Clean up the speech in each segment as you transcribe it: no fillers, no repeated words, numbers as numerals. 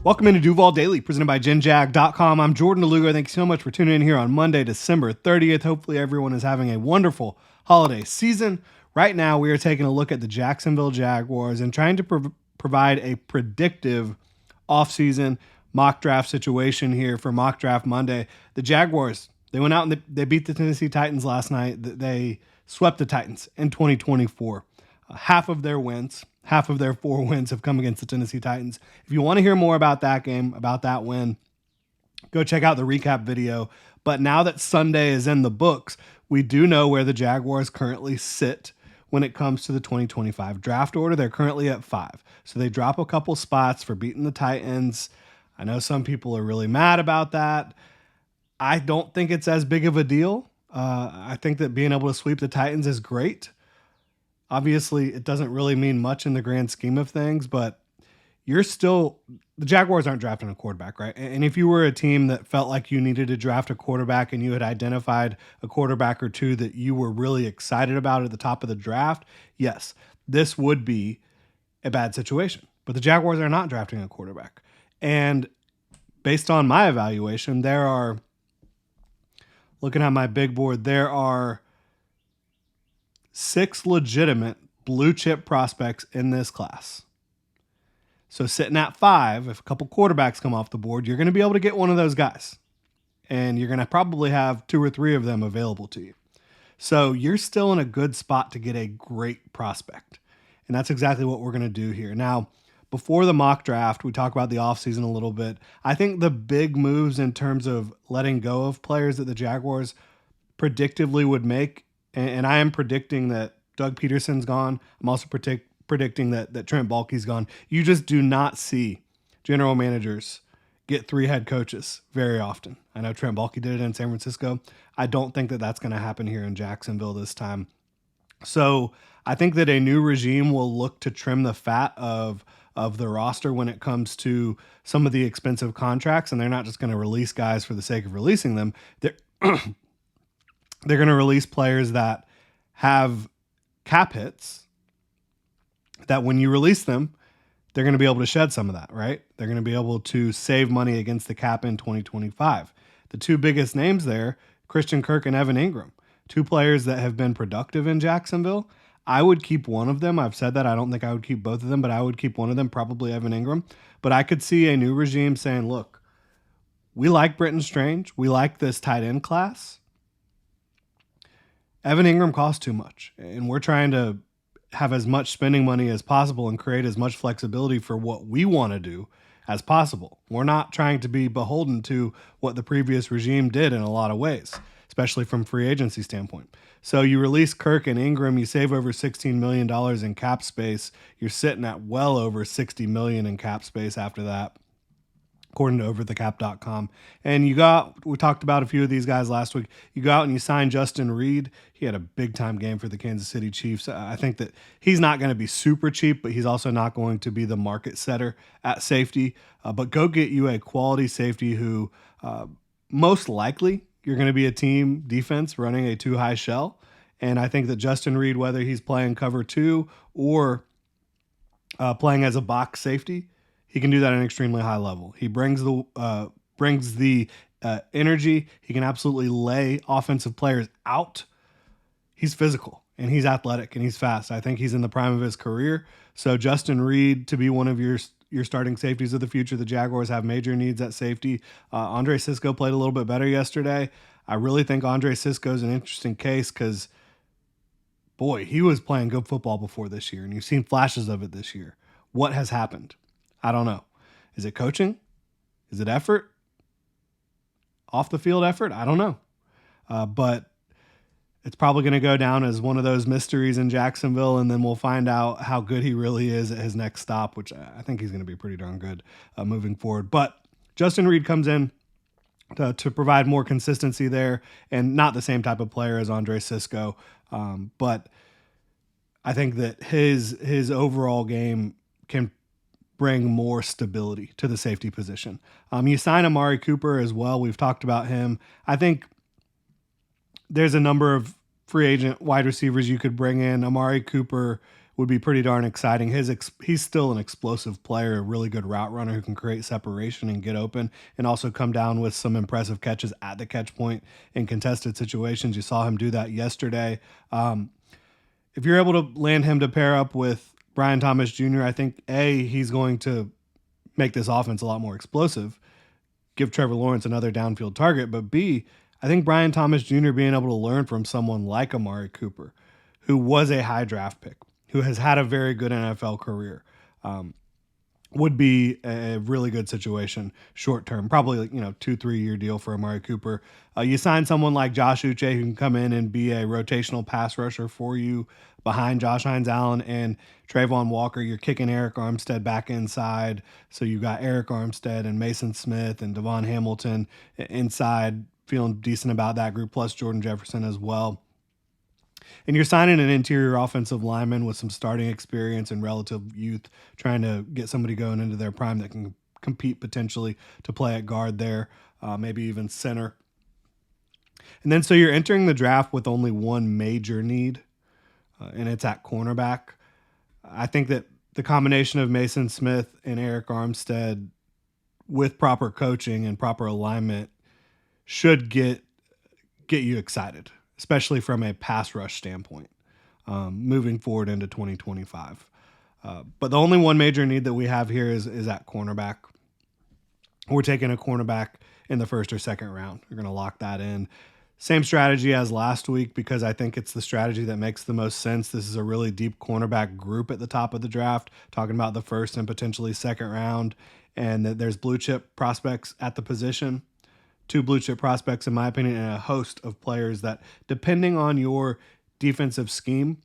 Welcome into Duval Daily, presented by GenJag.com. I'm Jordan DeLugo. Thank you so much for tuning in here on Monday, December 30th. Hopefully everyone is having a wonderful holiday season. Right now, we are taking a look at the Jacksonville Jaguars and trying to provide a predictive offseason mock draft situation here for Mock Draft Monday. The Jaguars, they went out and they beat the Tennessee Titans last night. They swept the Titans in 2024. Half of their 4 wins have come against the Tennessee Titans. If you want to hear more about that game, about that win, go check out the recap video. But now that Sunday is in the books, we do know where the Jaguars currently sit when it comes to the 2025 draft order. They're currently at 5. So they drop a couple spots for beating the Titans. I know some people are really mad about that. I don't think it's as big of a deal. I think that being able to sweep the Titans is great. Obviously, it doesn't really mean much in the grand scheme of things, but the Jaguars aren't drafting a quarterback, right? And if you were a team that felt like you needed to draft a quarterback and you had identified a quarterback or two that you were really excited about at the top of the draft, yes, this would be a bad situation. But the Jaguars are not drafting a quarterback. And based on my evaluation, looking at my big board, there are 6 legitimate blue chip prospects in this class. So sitting at 5, if a couple quarterbacks come off the board, you're going to be able to get one of those guys. And you're going to probably have 2 or 3 of them available to you. So you're still in a good spot to get a great prospect. And that's exactly what we're going to do here. Now, before the mock draft, we talk about the offseason a little bit. I think the big moves in terms of letting go of players that the Jaguars predictively would make, and I am predicting that Doug Peterson's gone. I'm also predicting that Trent Baalke's gone. You just do not see general managers get 3 head coaches very often. I know Trent Baalke did it in San Francisco. I don't think that that's going to happen here in Jacksonville this time. So I think that a new regime will look to trim the fat of the roster when it comes to some of the expensive contracts, and they're not just going to release guys for the sake of releasing them. They're going to release players that have cap hits that when you release them, they're going to be able to shed some of that, right? They're going to be able to save money against the cap in 2025. The 2 biggest names there, Christian Kirk and Evan Ingram, 2 players that have been productive in Jacksonville. I would keep one of them. I've said that. I don't think I would keep both of them, but I would keep one of them, probably Evan Ingram. But I could see a new regime saying, look, we like Britton Strange. We like this tight end class. Evan Ingram costs too much, and we're trying to have as much spending money as possible and create as much flexibility for what we want to do as possible. We're not trying to be beholden to what the previous regime did in a lot of ways, especially from free agency standpoint. So you release Kirk and Ingram, you save over $16 million in cap space. You're sitting at well over $60 million in cap space after that, according to overthecap.com. And we talked about a few of these guys last week. You go out and you sign Justin Reed. He had a big time game for the Kansas City Chiefs. I think that he's not going to be super cheap, but he's also not going to be the market setter at safety. But go get you a quality safety who most likely you're going to be a team defense running a 2 high shell. And I think that Justin Reed, whether he's playing cover 2 or playing as a box safety, he can do that at an extremely high level. He brings the energy. He can absolutely lay offensive players out. He's physical and he's athletic and he's fast. I think he's in the prime of his career. So Justin Reed to be one of your starting safeties of the future. The Jaguars have major needs at safety. Andre Cisco played a little bit better yesterday. I really think Andre Cisco is an interesting case because, boy, he was playing good football before this year, and you've seen flashes of it this year. What has happened? I don't know. Is it coaching? Is it effort? Off the field effort? I don't know. But it's probably going to go down as one of those mysteries in Jacksonville, and then we'll find out how good he really is at his next stop, which I think he's going to be pretty darn good moving forward. But Justin Reed comes in to provide more consistency there, and not the same type of player as Andre Cisco. But I think that his overall game can bring more stability to the safety position. You sign Amari Cooper as well. We've talked about him. I think there's a number of free agent wide receivers you could bring in. Amari Cooper would be pretty darn exciting. He's still an explosive player, a really good route runner who can create separation and get open, and also come down with some impressive catches at the catch point in contested situations. You saw him do that yesterday. If you're able to land him to pair up with Brian Thomas Jr., I think he's going to make this offense a lot more explosive, give Trevor Lawrence another downfield target, but B, I think Brian Thomas Jr. being able to learn from someone like Amari Cooper, who was a high draft pick, who has had a very good NFL career, would be a really good situation short term. Probably 2-3 year deal for Amari Cooper. You sign someone like Josh Uche who can come in and be a rotational pass rusher for you behind Josh Hines Allen and Trayvon Walker. You're kicking Eric Armstead back inside, so you got Eric Armstead and Mason Smith and Devon Hamilton inside, feeling decent about that group, plus Jordan Jefferson as well. And you're signing an interior offensive lineman with some starting experience and relative youth, trying to get somebody going into their prime that can compete potentially to play at guard there, maybe even center. And then so you're entering the draft with only one major need, and it's at cornerback. I think that the combination of Mason Smith and Eric Armstead with proper coaching and proper alignment should get you excited, especially from a pass rush standpoint, moving forward into 2025. But the only one major need that we have here is at cornerback. We're taking a cornerback in the first or second round. We're going to lock that in. Same strategy as last week because I think it's the strategy that makes the most sense. This is a really deep cornerback group at the top of the draft, talking about the first and potentially second round, and that there's blue chip prospects at the position. 2 blue chip prospects, in my opinion, and a host of players that, depending on your defensive scheme,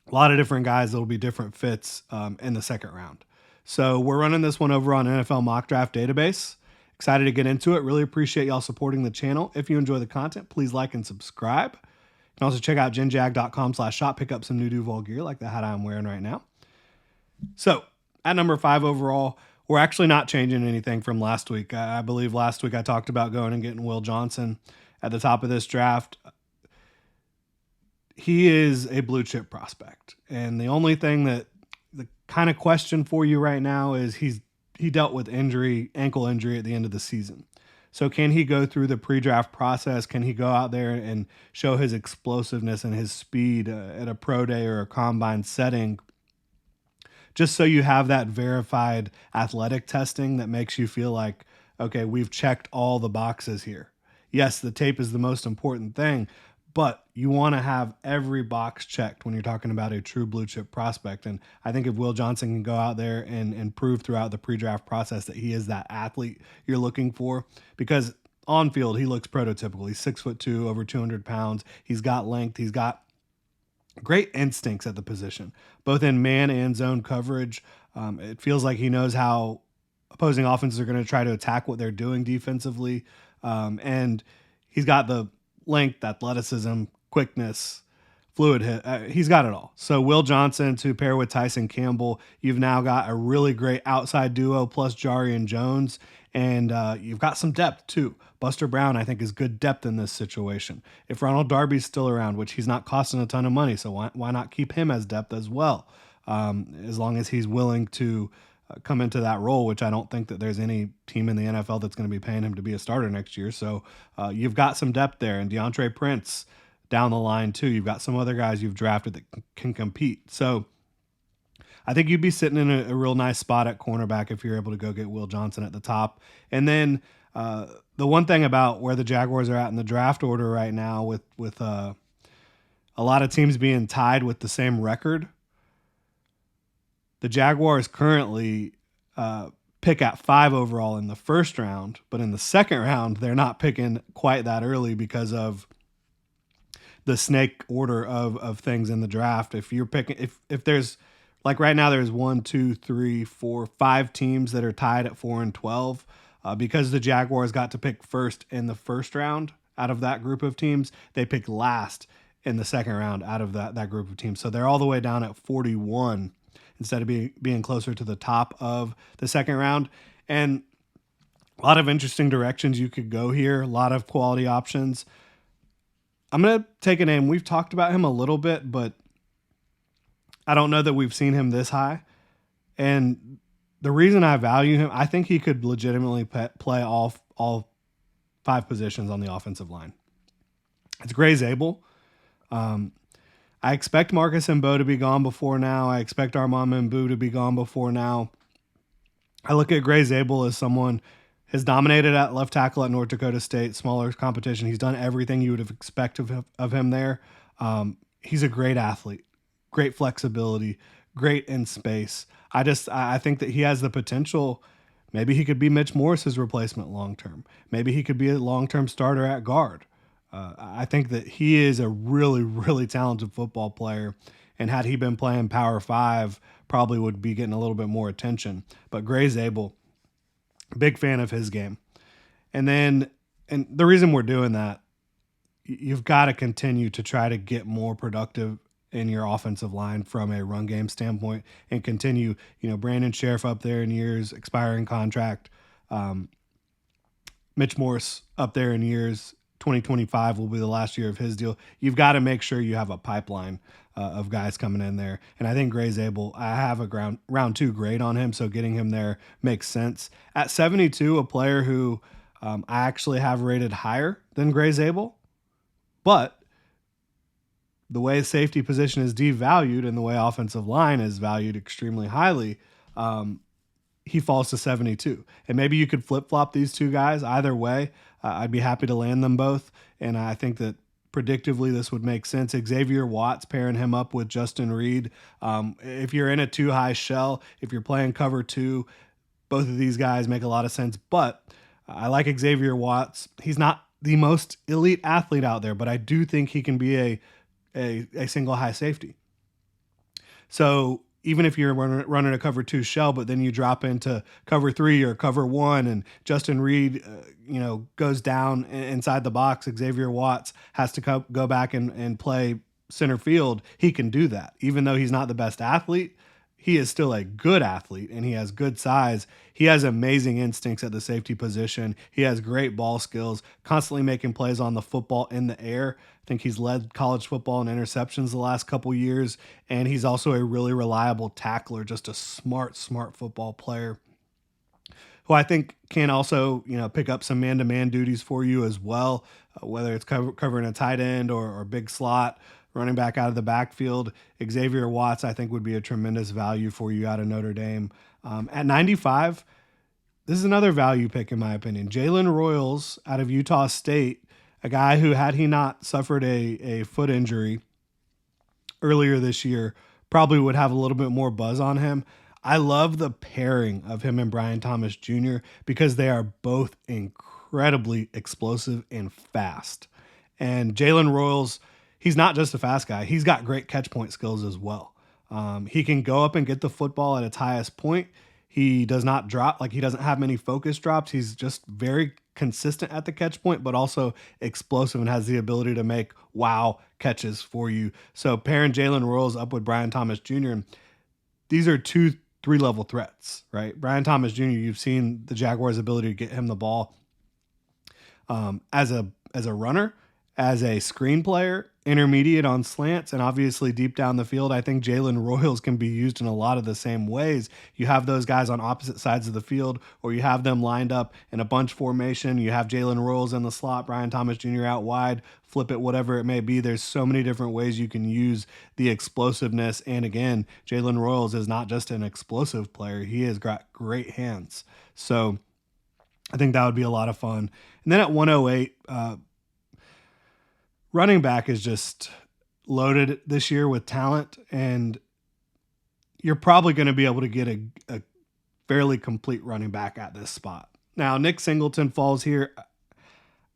a lot of different guys that will be different fits in the second round. So we're running this one over on NFL Mock Draft Database. Excited to get into it. Really appreciate y'all supporting the channel. If you enjoy the content, please like and subscribe. You can also check out genjag.com/shop, pick up some new Duval gear like the hat I'm wearing right now. So at number 5 overall, we're actually not changing anything from last week. I believe last week I talked about going and getting Will Johnson at the top of this draft. He is a blue chip prospect. And the only thing that the kind of question for you right now is he dealt with ankle injury at the end of the season. So can he go through the pre-draft process? Can he go out there and show his explosiveness and his speed at a pro day or a combine setting, just so you have that verified athletic testing that makes you feel like, okay, we've checked all the boxes here. Yes, the tape is the most important thing, but you want to have every box checked when you're talking about a true blue chip prospect. And I think if Will Johnson can go out there and prove throughout the pre-draft process that he is that athlete you're looking for, because on field, he looks prototypical. He's 6'2", over 200 pounds. He's got length. He's got great instincts at the position, both in man and zone coverage. It feels like he knows how opposing offenses are going to try to attack what they're doing defensively. And he's got the length, athleticism, quickness, fluid hit. He's got it all. So Will Johnson to pair with Tyson Campbell, you've now got a really great outside duo plus Jarian Jones. And you've got some depth too. Buster Brown, I think, is good depth in this situation. If Ronald Darby's still around, which he's not costing a ton of money, so why not keep him as depth as well? As long as he's willing to come into that role, which I don't think that there's any team in the NFL that's going to be paying him to be a starter next year. So you've got some depth there. And DeAndre Prince down the line too. You've got some other guys you've drafted that can compete. So I think you'd be sitting in a real nice spot at cornerback if you're able to go get Will Johnson at the top. And then the one thing about where the Jaguars are at in the draft order right now with a lot of teams being tied with the same record, the Jaguars currently pick at 5 overall in the first round, but in the second round, they're not picking quite that early because of the snake order of things in the draft. If you're picking, if there's, like right now, there's 1, 2, 3, 4, 5 teams that are tied at 4 and 12. Because the Jaguars got to pick first in the first round out of that group of teams, they picked last in the second round out of that group of teams. So they're all the way down at 41 instead of being closer to the top of the second round. And a lot of interesting directions you could go here, a lot of quality options. I'm going to take a name. We've talked about him a little bit, but I don't know that we've seen him this high. And the reason I value him, I think he could legitimately play all five positions on the offensive line. It's Gray Zabel. Um, I expect Marcus Mbo to be gone before now. I expect Armand Mbu to be gone before now. I look at Gray Zabel as someone has dominated at left tackle at North Dakota State, smaller competition. He's done everything you would have expected of him there. He's a great athlete, great flexibility, great in space. I think that he has the potential. Maybe he could be Mitch Morris's replacement long term. Maybe he could be a long term starter at guard. I think that he is a really, really talented football player. And had he been playing Power Five, probably would be getting a little bit more attention. But Gray Zabel, big fan of his game. And then, and the reason we're doing that, you've got to continue to try to get more productive in your offensive line from a run game standpoint and continue, Brandon Sheriff up there in years, expiring contract. Mitch Morse up there in years. 2025 will be the last year of his deal. You've got to make sure you have a pipeline of guys coming in there. And I think Gray Zabel, I have a round 2 grade on him, so getting him there makes sense. At 72, a player who I actually have rated higher than Gray Zabel, but the way safety position is devalued and the way offensive line is valued extremely highly, he falls to 72. And maybe you could flip-flop these two guys either way. I'd be happy to land them both. And I think that predictively this would make sense. Xavier Watts, pairing him up with Justin Reed. If you're in a too high shell, if you're playing cover 2, both of these guys make a lot of sense. But I like Xavier Watts. He's not the most elite athlete out there, but I do think he can be a single high safety. So even if you're running a cover 2 shell, but then you drop into cover 3 or cover 1 and Justin Reed, goes down inside the box, Xavier Watts has to go back and play center field. He can do that. Even though he's not the best athlete, he is still a good athlete and he has good size. He has amazing instincts at the safety position. He has great ball skills, constantly making plays on the football in the air. I think he's led college football in interceptions the last couple years, and he's also a really reliable tackler, just a smart football player who I think can also, pick up some man-to-man duties for you as well, whether it's covering a tight end or big slot, running back out of the backfield. Xavier Watts, I think, would be a tremendous value for you out of Notre Dame. At 95, this is another value pick in my opinion. Jalen Royals out of Utah State, a guy who, had he not suffered a foot injury earlier this year, probably would have a little bit more buzz on him. I love the pairing of him and Brian Thomas Jr. because they are both incredibly explosive and fast. And Jalen Royals, he's not just a fast guy. He's got great catch point skills as well. He can go up and get the football at its highest point. He does not drop, he doesn't have many focus drops. He's just very consistent at the catch point, but also explosive and has the ability to make wow catches for you. So pairing Jalen Royals up with Brian Thomas Jr., these are 2 3-level threats, right? Brian Thomas Jr., you've seen the Jaguars' ability to get him the ball as a runner, as a screen player, intermediate on slants, and obviously deep down the field. I think Jalen Royals can be used in a lot of the same ways. You have those guys on opposite sides of the field, or you have them lined up in a bunch formation. You have Jalen Royals in the slot, Brian Thomas Jr. out wide, flip it, whatever it may be. There's so many different ways you can use the explosiveness. And again, Jalen Royals is not just an explosive player. He has got great hands. So I think that would be a lot of fun. And then at 108, running back is just loaded this year with talent, and you're probably going to be able to get a fairly complete running back at this spot. Now, Nick Singleton falls here.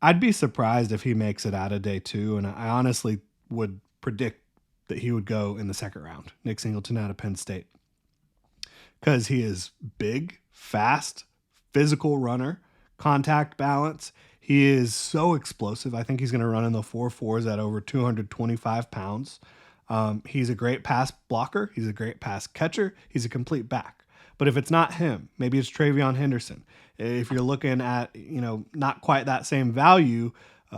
I'd be surprised if he makes it out of day 2, and I honestly would predict that he would go in the second round. Nick Singleton out of Penn State. Because he is big, fast, physical runner, contact balance. He is so explosive. I think he's going to run in the 4.4s at over 225 pounds. He's a great pass blocker. He's a great pass catcher. He's a complete back. But if it's not him, maybe it's Travion Henderson. If you're looking at, not quite that same value,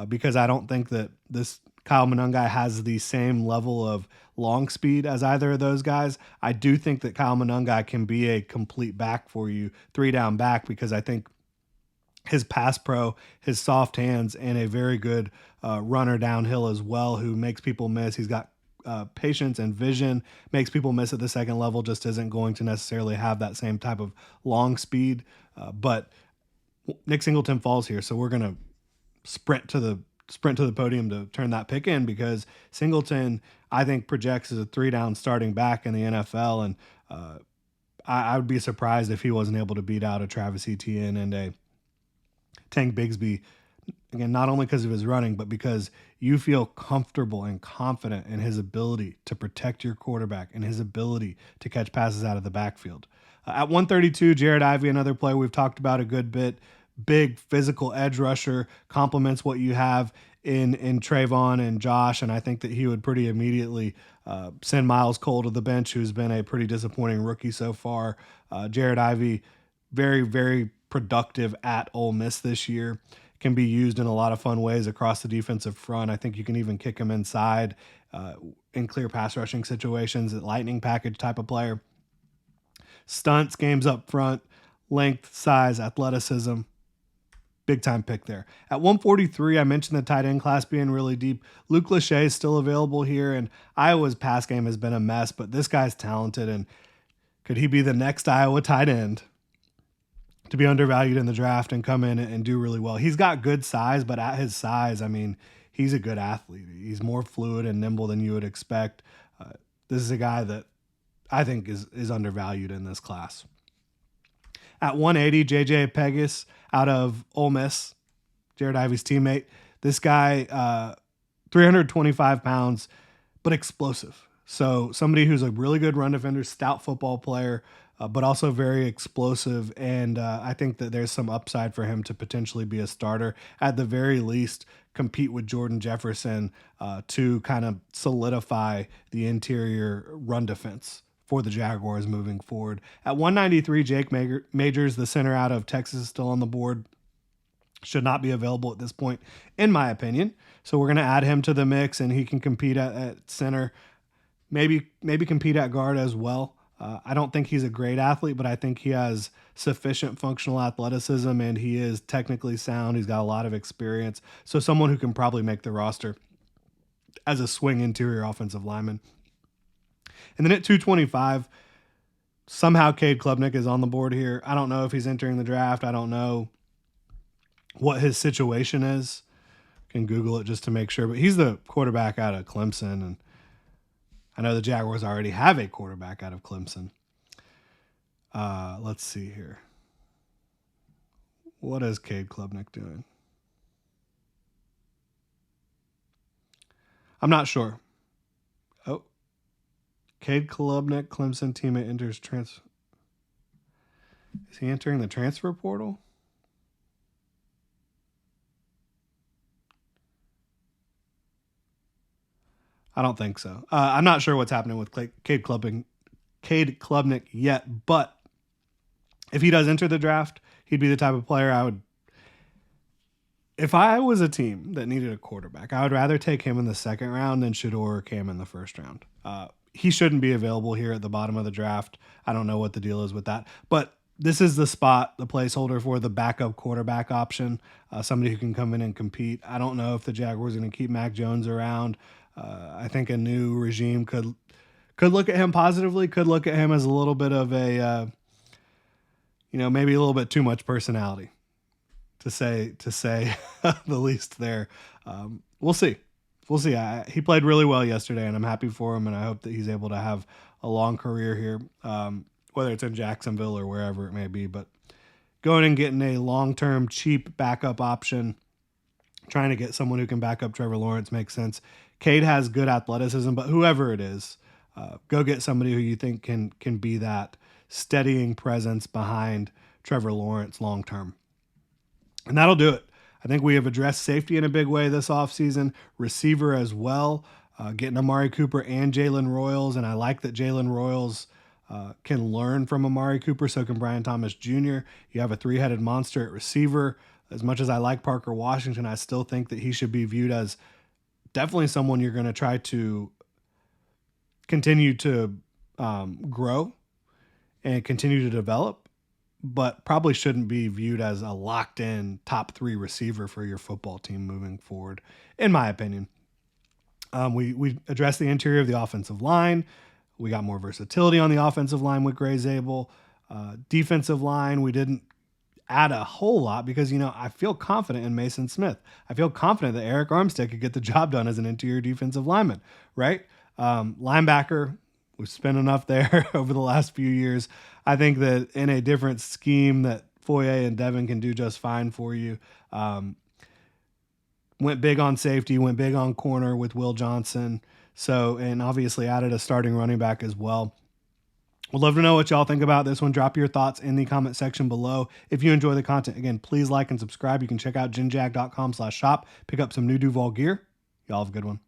because I don't think that this Kyle Monangai has the same level of long speed as either of those guys. I do think that Kyle Monangai can be a complete back for you, 3-down back, because I think his pass pro, his soft hands, and a very good runner downhill as well, who makes people miss. He's got patience and vision, makes people miss at the second level, just isn't going to necessarily have that same type of long speed. But Nick Singleton falls here, so we're going to sprint to the podium to turn that pick in, because Singleton, I think, projects as a 3-down starting back in the NFL, and I would be surprised if he wasn't able to beat out a Travis Etienne and a Tank Bigsby, again, not only because of his running, but because you feel comfortable and confident in his ability to protect your quarterback and his ability to catch passes out of the backfield. At 132, Jared Ivey, another player we've talked about a good bit, big physical edge rusher, complements what you have in Trayvon and Josh, and I think that he would pretty immediately send Miles Cole to the bench, who's been a pretty disappointing rookie so far. Jared Ivey, very, very productive at Ole Miss this year, can be used in a lot of fun ways across the defensive front. I think you can even kick him inside in clear pass rushing situations, a lightning package type of player. Stunts, games up front, length, size, athleticism. Big time pick there. At 143, I mentioned the tight end class being really deep. Luke Lachey is still available here, and Iowa's pass game has been a mess, but this guy's talented, and could he be the next Iowa tight end to be undervalued in the draft and come in and do really well? He's got good size, but at his size, I mean, he's a good athlete. He's more fluid and nimble than you would expect. This is a guy that I think is undervalued in this class. At 180, JJ Pegas out of Ole Miss, Jared Ivey's teammate. This guy, 325 pounds, but explosive. So somebody who's a really good run defender, stout football player, but also very explosive. And I think that there's some upside for him to potentially be a starter. At the very least, compete with Jordan Jefferson to kind of solidify the interior run defense for the Jaguars moving forward. At 193, Jake Majors, the center out of Texas, is still on the board. Should not be available at this point, in my opinion. So we're going to add him to the mix, and he can compete at center, maybe compete at guard as well. I don't think he's a great athlete, but I think he has sufficient functional athleticism, and he is technically sound. He's got a lot of experience. So someone who can probably make the roster as a swing interior offensive lineman. And then at 225, somehow Cade Klubnik is on the board here. I don't know if he's entering the draft. I don't know what his situation is. Can Google it just to make sure. But he's the quarterback out of Clemson, and I know the Jaguars already have a quarterback out of Clemson. Let's see here. What is Cade Klubnik doing? I'm not sure. Oh, Cade Klubnik, Clemson teammate, enters transfer. Is he entering the transfer portal? I don't think so. I'm not sure what's happening with Cade Klubnik yet, but if he does enter the draft, he'd be the type of player I would. If I was a team that needed a quarterback, I would rather take him in the second round than Shedeur or Cam in the first round. He shouldn't be available here at the bottom of the draft. I don't know what the deal is with that, but this is the spot, the placeholder for the backup quarterback option, somebody who can come in and compete. I don't know if the Jaguars are going to keep Mac Jones around. I think a new regime could look at him positively, could look at him as a little bit of a, maybe a little bit too much personality, to say the least there. We'll see. He played really well yesterday, and I'm happy for him, and I hope that he's able to have a long career here, whether it's in Jacksonville or wherever it may be. But going and getting a long-term, cheap backup option, trying to get someone who can back up Trevor Lawrence makes sense. Cade has good athleticism, but whoever it is, go get somebody who you think can be that steadying presence behind Trevor Lawrence long-term. And that'll do it. I think we have addressed safety in a big way this offseason, receiver as well, getting Amari Cooper and Jalen Royals, and I like that Jalen Royals can learn from Amari Cooper, so can Brian Thomas Jr. You have a three-headed monster at receiver. As much as I like Parker Washington, I still think that he should be viewed as definitely someone you're going to try to continue to grow and continue to develop, but probably shouldn't be viewed as a locked in top 3 receiver for your football team moving forward, in my opinion. We addressed the interior of the offensive line. We got more versatility on the offensive line with Gray Zabel. Defensive line, we didn't add a whole lot because, I feel confident in Mason Smith. I feel confident that Eric Armstead could get the job done as an interior defensive lineman, right? Linebacker, we've spent enough there over the last few years. I think that in a different scheme that Foye and Devin can do just fine for you. Went big on safety, went big on corner with Will Johnson. So, and obviously added a starting running back as well. We'd love to know what y'all think about this one. Drop your thoughts in the comment section below. If you enjoy the content, again, please like and subscribe. You can check out ginjag.com/shop. Pick up some new Duval gear. Y'all have a good one.